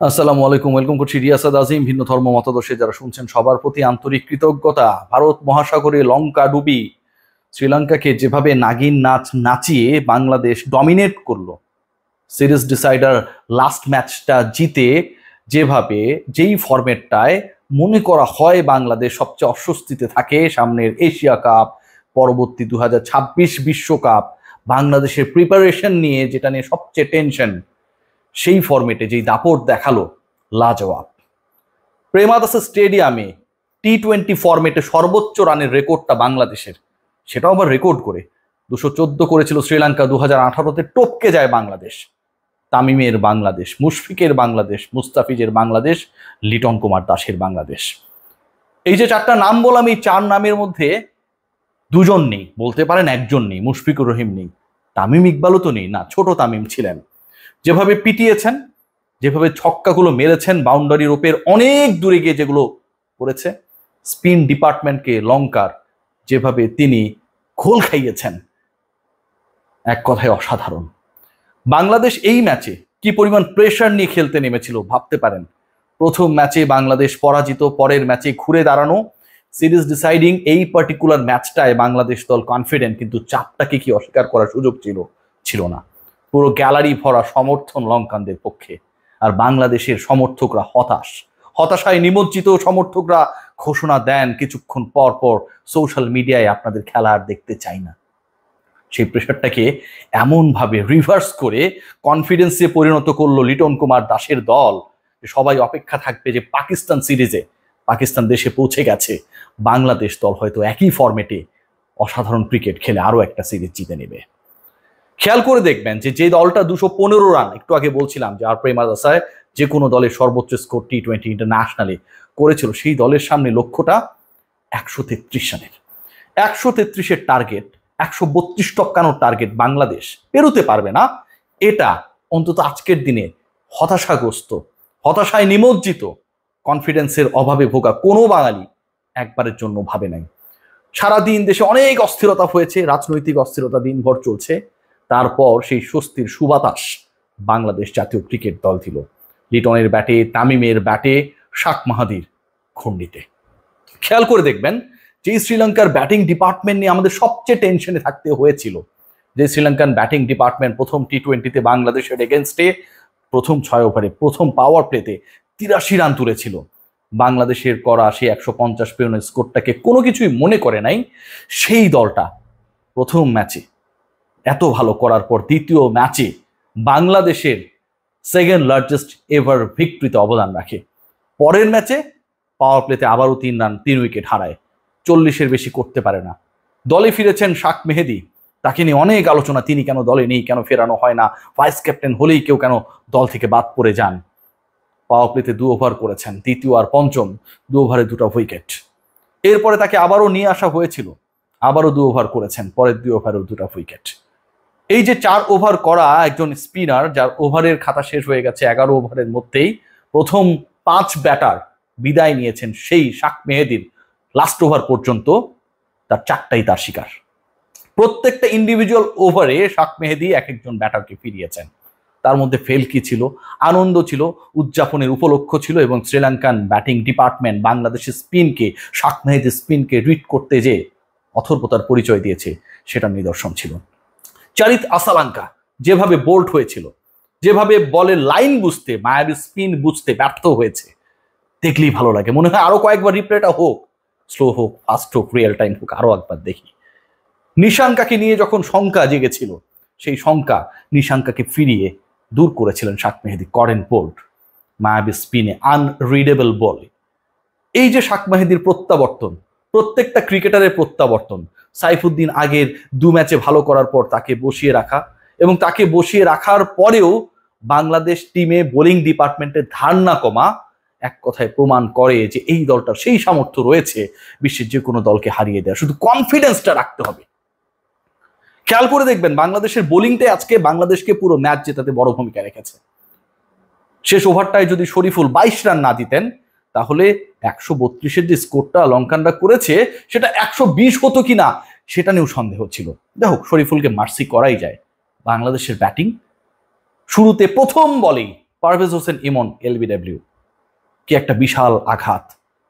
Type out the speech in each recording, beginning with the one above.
আসসালামু আলাইকুম, ওয়েলকাম করছি রিয়াসাদ আজিম। ভিন্ন ধর্ম মতাদর্শে যারা শুনছেন সবার প্রতি আন্তরিক কৃতজ্ঞতা। ভারত মহাসাগরে লঙ্কা ডুবি শ্রীলঙ্কাকে যেভাবে নাগিন নাচ নাচিয়ে বাংলাদেশ ডমিনেট করলো, সিরিজ ডিসাইডার লাস্ট ম্যাচটা জিতে যেভাবে যেই ফরম্যাটটায় মনে করা হয় বাংলাদেশ সবচেয়ে অস্বস্তিতে থাকে, সামনের এশিয়া কাপ, পরবর্তী 2026 বিশ্বকাপ, বাংলাদেশের প্রিপারেশন নিয়ে যেটা নিয়ে সবচেয়ে টেনশন, সেই ফরম্যাটে যেই দাপট দেখালো, লাজবাব। প্রেমাদাসা স্টেডিয়ামে টি-20 ফরম্যাটে সর্বোচ্চ রানের রেকর্ডটা বাংলাদেশের, সেটাও আবার রেকর্ড করে 214 করেছিল শ্রীলঙ্কা। 2018-তে টপকে যায় বাংলাদেশ। তামিমের বাংলাদেশ, মুশফিকের বাংলাদেশ, মুস্তাফিজের বাংলাদেশ, লিটন কুমার দাসের বাংলাদেশ। এই যে চারটা নাম বললাম, এই চার নামের মধ্যে দুজন নেই, বলতে পারেন একজন নেই, মুশফিকুর রহিম নেই। তামিম ইকবালও তো নেই, না, ছোট তামিম ছিলেন। যেভাবে পিটিয়েছেন, যেভাবে ছক্কাগুলো মেরেছেন, বাউন্ডারির ওপর অনেক দূরে গিয়ে যেগুলো করেছে, স্পিন ডিপার্টমেন্টকে লঙ্কার যেভাবে তিনি ঘোল খাইয়েছেন, এক কথায় অসাধারণ। বাংলাদেশ এই ম্যাচে কি পরিমাণ প্রেশার নিয়ে খেলতে নেমেছিল ভাবতে পারেন। প্রথম ম্যাচে বাংলাদেশ পরাজিত, পরের ম্যাচে ঘুরে দাঁড়ানো, সিরিজ ডিসাইডিং এই পার্টিকুলার ম্যাচটায় বাংলাদেশ দল কনফিডেন্ট, কিন্তু চাপটাকে কি অস্বীকার করার সুযোগ ছিল না। পুরো গ্যালারি ভরা সমর্থন লঙ্কানদের পক্ষে, আর বাংলাদেশের সমর্থকরা হতাশায় নিমজ্জিত। সমর্থকরা ঘোষণা দেন কিছুক্ষণ পর পর সোশ্যাল মিডিয়ায়, আপনাদের খেলা আর দেখতে চাই না। সেই প্রেশারটাকে এমনভাবে রিভার্স করে কনফিডেন্সে পরিণত করলো লিটন কুমার দাসের দল। সবাই অপেক্ষা থাকবে যে পাকিস্তান সিরিজে, পাকিস্তান দেশে পৌঁছে গেছে, বাংলাদেশ দল হয়তো একই ফরম্যাটে অসাধারণ ক্রিকেট খেলে আরো একটা সিরিজ জিতে নেবে। খেয়াল করে দেখবেন যে দলটা 215 রান, একটু আগে বলছিলাম যে আর প্রেমাদাসায় যে কোনো দলের সর্বোচ্চ স্কোর টি-20 ইন্টারন্যাশনালে করেছিল, সেই দলের সামনে লক্ষ্যটা 133 রানের। 133-এর টার্গেট, 132 টপকানোর টার্গেট বাংলাদেশ পেরোতে পারবে না। এটা অন্তত আজকের দিনে হতাশাগ্রস্ত, হতাশায় নিমজ্জিত, কনফিডেন্সের অভাবে ভোগা কোনো বাঙালি একবারের জন্য ভাবে নাই। সারাদিন দেশে অনেক অস্থিরতা হয়েছে, রাজনৈতিক অস্থিরতা দিনভর চলছে। তারপর সেই স্বস্তির সুবাতাস বাংলাদেশ জাতীয় ক্রিকেট দল দিল লিটনের ব্যাটে, তামিমের ব্যাটে, শাক মাহাদির খন্ডিতে। খেয়াল করে দেখবেন যে শ্রীলঙ্কার ব্যাটিং ডিপার্টমেন্ট নিয়ে আমাদের সবচেয়ে টেনশনে থাকতে হয়েছিল। যে শ্রীলঙ্কান ব্যাটিং ডিপার্টমেন্ট প্রথম টি-20-তে বাংলাদেশের এগেনস্টে প্রথম 6 ওভারে প্রথম পাওয়ার প্লেতে 83 রান তুলেছিল। বাংলাদেশের করা সেই 150 পেরোনের স্কোরটাকে কোনো কিছুই মনে করে নাই। সেই দলটা প্রথম ম্যাচে এত ভালো করার পর দ্বিতীয় ম্যাচে বাংলাদেশের সেকেন্ড লার্জেস্ট এভার ভিক্টরিতে অবদান রাখে। পরের ম্যাচে পাওয়ার প্লেতে আবারও 3 রান 3 উইকেট হারায়, 40-এর বেশি করতে পারে না। দলে ফিরেছেন শাক মেহেদি, তাকে নিয়ে অনেক আলোচনা, তিনি কেন দলে নেই, কেন ফেরানো হয় না, ভাইস ক্যাপ্টেন হলেই কেউ কেন দল থেকে বাদ পড়ে যান। পাওয়ার প্লেতে 2 ওভার করেছেন, তৃতীয় আর পঞ্চম 2 ওভারে 2টা উইকেট। এরপরে তাকে আবারও নিয়ে আসা হয়েছিল, আবারও 2 ওভার করেছেন, পরের 2 ওভারেও 2টা উইকেট। এই যে 4 ওভার করা একজন স্পিনার, যার ওভারের খাতা শেষ হয়ে গেছে 11 ওভারের মধ্যেই, প্রথম 5 ব্যাটার বিদায় নিয়েছেন, সেই শাক মেহেদির লাস্ট ওভার পর্যন্ত তার 4টাই তার শিকার। প্রত্যেকটা ইন্ডিভিজুয়াল ওভারে শাক মেহেদি এক একজন ব্যাটারকে ফিরিয়েছেন। তার মধ্যে ফেল কি ছিল, আনন্দ ছিল, উদযাপনের উপলক্ষ ছিল, এবং শ্রীলঙ্কান ব্যাটিং ডিপার্টমেন্ট বাংলাদেশের স্পিনকে, শাক মেহেদির স্পিনকে রিড করতে যে অথর্বতার পরিচয় দিয়েছে, সেটার নিদর্শন ছিল। চারিত আসালাঙ্কা যেভাবে বোল্ড হয়েছিল, যেভাবে বলের লাইন বুঝতে, মায়াবী স্পিন বুঝতে ব্যর্থ হয়েছে, দেখলেই ভালো লাগে। মনে হয় আরো কয়েকবার রিপ্লেটা হোক, স্লো হোক, ফাস্ট হোক, রিয়েল টাইম হোক, আরো একবার দেখি। নিশাঙ্কাকে নিয়ে যখন শঙ্কা জেগেছিল, সেই শঙ্কা নিশাঙ্কাকে ফিরিয়ে দূর করেছিলেন শাক মেহেদি। করেন বোল্ড, মায়াবী স্পিনে, আনরিডেবল বলে। এই যে শাক মেহেদির প্রত্যাবর্তন, প্রত্যেকটা ক্রিকেটারের প্রত্যাবর্তন। সাইফুদ্দিন আগের 2 ম্যাচে ভালো করার পর তাকে বসিয়ে রাখা, এবং তাকে বসিয়ে রাখার পরেও বাংলাদেশ টিমে বোলিং ডিপার্টমেন্টের ধারণা কমা, এক কথায় প্রমাণ করে যে এই দলটার সেই সামর্থ্য রয়েছে বিশ্বের যে কোনো দলকে হারিয়ে দেয়, শুধু কনফিডেন্সটা রাখতে হবে। খেয়াল করে দেখবেন বাংলাদেশের বোলিংটাই আজকে বাংলাদেশকে পুরো ম্যাচ জেতাতে বড় ভূমিকা রেখেছে। শেষ ওভারটায় যদি শরীফুল 22 রান না দিতেন, তাহলে 132-এর যে স্কোরটা লঙ্কানরা করেছে, সেটা 120 হতো কিনা সেটা নিয়েও সন্দেহ ছিল। যাই হোক, শরীফুলকে মার্সি করাই যায়। বাংলাদেশের ব্যাটিং শুরুতে প্রথম বলেই পারভেজ হোসেন ইমন এলবিডব্লিউ, কি একটা বিশাল আঘাত।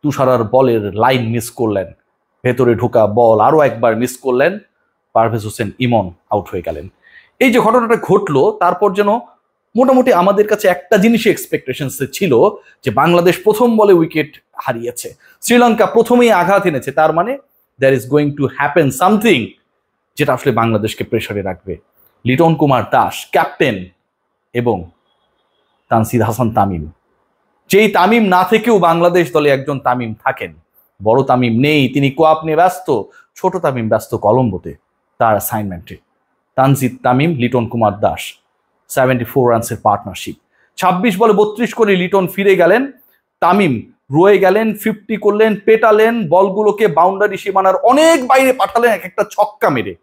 তুষারার বলের লাইন মিস করলেন, ভেতরে ঢোকা বল আরো একবার মিস করলেন, পারভেজ হোসেন ইমন আউট হয়ে গেলেন। এই যে ঘটনাটা ঘটলো, তারপর যেন মোটামুটি আমাদের কাছে একটা জিনিসই এক্সপেকটেশন ছিল যে বাংলাদেশ প্রথম বলে উইকেট হারিয়েছে, শ্রীলঙ্কা প্রথমেই আঘাত এনেছে, তার মানে there is going to happen something যেটা আসলে বাংলাদেশকে প্রেসারে রাখবে। লিটন কুমার দাস ক্যাপ্টেন এবং তানজিদ হাসান তামিম, যেই তামিম না থেকেও বাংলাদেশ দলে একজন তামিম থাকেন, বড় তামিম নেই, তিনি কোয়াপ নিয়ে ব্যস্ত, ছোট তামিম ব্যস্ত কলম্বোতে তার অ্যাসাইনমেন্টে। তানজিদ তামিম লিটন কুমার দাস 74 রানসের পার্টনারশিপ, 26 বলে 32 করে লিটন ফিরে গেলেন, তামিম রয়ে গেলেন, 50 করলেন, পেটালেন, বলগুলোকে বাউন্ডারি সীমানার অনেক বাইরে পাঠালেন এক একটা ছক্কা মেরে।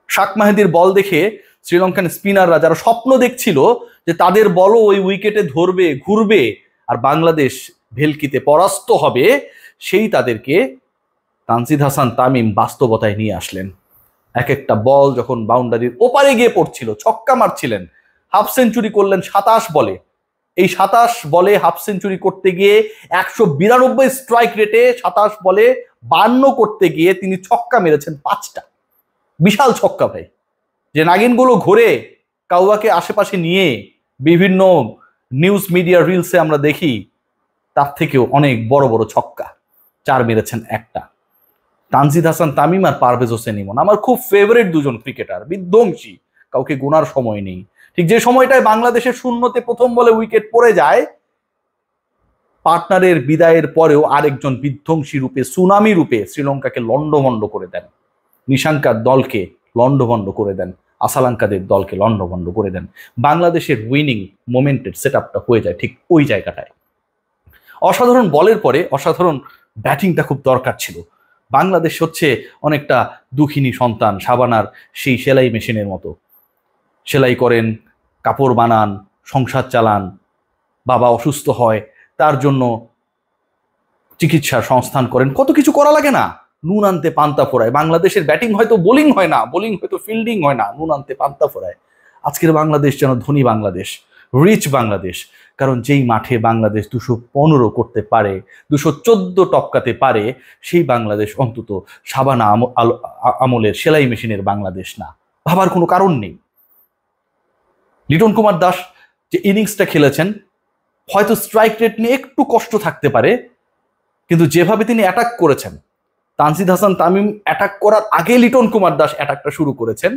শাক মাহেদির বল দেখে শ্রীলঙ্কান স্পিনাররা যারা স্বপ্ন দেখছিল যে তাদের বলও ওই উইকেটে ধরবে, ঘুরবে আর বাংলাদেশ ভেলকিতে পরাস্ত হবে, সেই তাদেরকে তানজিদ হাসান তামিম বাস্তবতায় নিয়ে আসলেন। এক একটা বল যখন বাউন্ডারির ওপারে গিয়ে পড়ছিল, ছক্কা মারছিলেন, হাফ সেঞ্চুরি করলেন 27 বলে। এই 27 বলে হাফ সেঞ্চুরি করতে গিয়ে 192 স্ট্রাইক রেটে 27 বলে 52 করতে গিয়ে তিনি ছক্কা মেরেছেন 5টা। বিশাল ছক্কা ভাই, যে নাগিনগুলো ঘুরে কাউয়াকে আশেপাশে নিয়ে বিভিন্ন নিউজ মিডিয়া রিলসে আমরা দেখি, তার থেকেও অনেক বড় বড় ছক্কা, 4 মেরেছেন একটা। তানজিদ হাসান তামিম আর পারভেজ হোসেন ইমন আমার খুব ফেভারিট দুজন ক্রিকেটার, বিধ্বংসী, কাউকে গোনার সময় নেই। ঠিক যে সময়টায় বাংলাদেশের শূন্যতে প্রথম বলে উইকেট পড়ে যায়, পার্টনারের বিদায়ের পরেও আরেকজন বিধ্বংসী রূপে, সুনামি রূপে শ্রীলঙ্কাকে লন্ডভন্ড করে দেন, নিশাঙ্কার দলকে লন্ডভন্ড করে দেন, আসালাঙ্কাদের দলকে লন্ডভন্ড করে দেন। বাংলাদেশের উইনিং মোমেন্টের সেট আপটা হয়ে যায় ঠিক ওই জায়গাটায়। অসাধারণ বলের পরে অসাধারণ ব্যাটিংটা খুব দরকার ছিল। বাংলাদেশ হচ্ছে অনেকটা দুঃখিনী সন্তান, সাবানার সেই সেলাই মেশিনের মতো, সেলাই করেন, কাপড় বানান, সংসার চালান, বাবা অসুস্থ হয়, তার জন্য চিকিৎসার সংস্থান করেন, কত কিছু করা লাগে না, নুন আনতে পান্তা ফোড়ায়। বাংলাদেশের ব্যাটিং হয়তো বোলিং হয় না, বোলিং হয়তো ফিল্ডিং হয় না, নুন আনতে পান্তা ফোড়ায়। আজকের বাংলাদেশ যেন ধনী বাংলাদেশ, রিচ বাংলাদেশ, কারণ যেই মাঠে বাংলাদেশ 215 করতে পারে, 214 টপকাতে পারে, সেই বাংলাদেশ অন্তত সাবানা আমলের সেলাই মেশিনের বাংলাদেশ না, ভাবার কোনো কারণ নেই। লিটন কুমার দাস যে ইনিংসটা খেলেছেন, হয়তো স্ট্রাইক রেট নিয়ে একটু কষ্ট থাকতে পারে, কিন্তু যেভাবে তিনি অ্যাটাক করেছেন, তানজিদ হাসান তামিম অ্যাটাক করার আগে লিটন কুমার দাস অ্যাটাকটা শুরু করেছেন,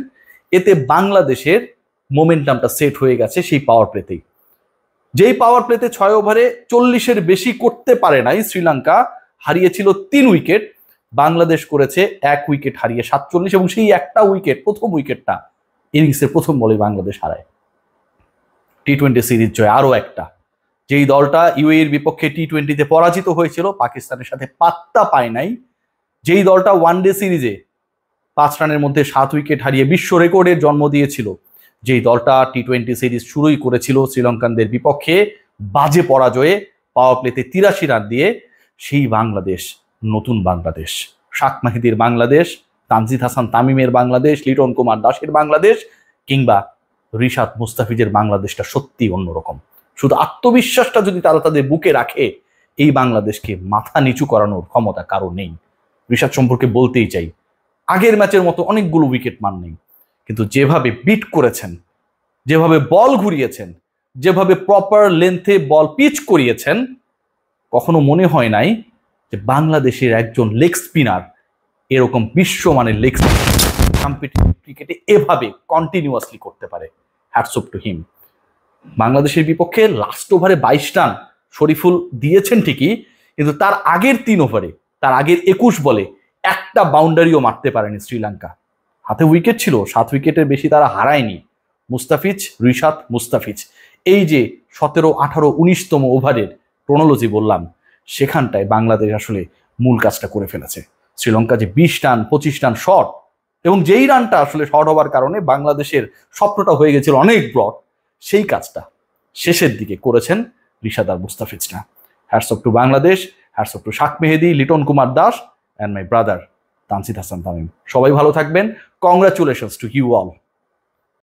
এতে বাংলাদেশের মোমেন্টামটা সেট হয়ে গেছে সেই পাওয়ার প্লেতেই। যেই পাওয়ার প্লেতে 6 ওভারে 40-এর বেশি করতে পারে নাই শ্রীলঙ্কা, হারিয়েছিল 3 উইকেট, বাংলাদেশ করেছে 1 উইকেট হারিয়ে 47, এবং সেই একটা উইকেট, প্রথম উইকেটটা ইনিংসের প্রথম বলে বাংলাদেশ হারায়। টি-20 সিরিজ জয় আরো একটা, যেই দলটা ইউএইর বিপক্ষে টি-20তে পরাজিত হয়েছিল, পাকিস্তানের সাথে পাত্তা পায় নাই, যেই দলটা ওয়ানডে সিরিজে 5 রানের মধ্যে 7 উইকেট হারিয়ে বিশ্ব রেকর্ডের জন্ম দিয়েছিল, যেই দলটা টি-20 সিরিজ শুরুই করেছিল শ্রীলঙ্কানদের বিপক্ষে বাজে পরাজয়ে, পাওয়ার প্লেতে 83 রান দিয়ে, সেই বাংলাদেশ নতুন বাংলাদেশ, শাক মাহিদির বাংলাদেশ, তানজিদ হাসান তামিমের বাংলাদেশ, লিটন কুমার দাসের বাংলাদেশ, কিংবা রিশাদ মুস্তাফিজের বাংলাদেশটা সত্যি অন্যরকম। শুধু আত্মবিশ্বাসটা যদি তারা তাদের বুকে রাখে, এই বাংলাদেশকে মাথা নিচু করানোর ক্ষমতা কারো নেই। রিশাদ সম্পর্কে বলতেই চাই, আগের ম্যাচের মতো অনেকগুলো উইকেট মান নেই, কিন্তু যেভাবে বিট করেছেন, যেভাবে বল ঘুরিয়েছেন, যেভাবে প্রপার লেন্থে বল পিচ করিয়েছেন, কখনো মনে হয় নাই যে বাংলাদেশের একজন লেগ স্পিনার এরকম বিশ্বমানের লেগ স্পিনার কম্পিটিটিভ ক্রিকেটে এভাবে কন্টিনিউয়াসলি করতে পারে। Hats off to him. বাংলাদেশের বিপক্ষে লাস্ট ওভারে 22 রান শরীফুল দিয়েছেন ঠিকই, কিন্তু তার আগের 3 ওভারে, তার আগের 21 বলে একটা বাউন্ডারিও মারতে পারেনি শ্রীলঙ্কা। হাতে উইকেট ছিল, 7 উইকেটের বেশি তারা হারায়নি। মুস্তাফিজ, রিশাদ মুস্তাফিজ, এই যে 17, 18, 19তম ওভারের ক্রোনোলজি বললাম, সেখানটায় বাংলাদেশ আসলে মূল কাজটা করে ফেলেছে। শ্রীলঙ্কা যে 20 রান 25 রান শর্ট, এবং যেই রানটা আসলে শর্ট হওয়ার কারণে বাংলাদেশের স্বপ্নটা হয়ে গেছিল অনেক ব্রড, সেই কাজটা শেষের দিকে করেছেন রিশাদ আর মুস্তাফিজরা। Hats off to Bangladesh, hats off to Shak Mahedi, Liton Kumar Das and my brother Tanzid Hasan Tamim. সবাই ভালো থাকবেন। Congratulations to you all.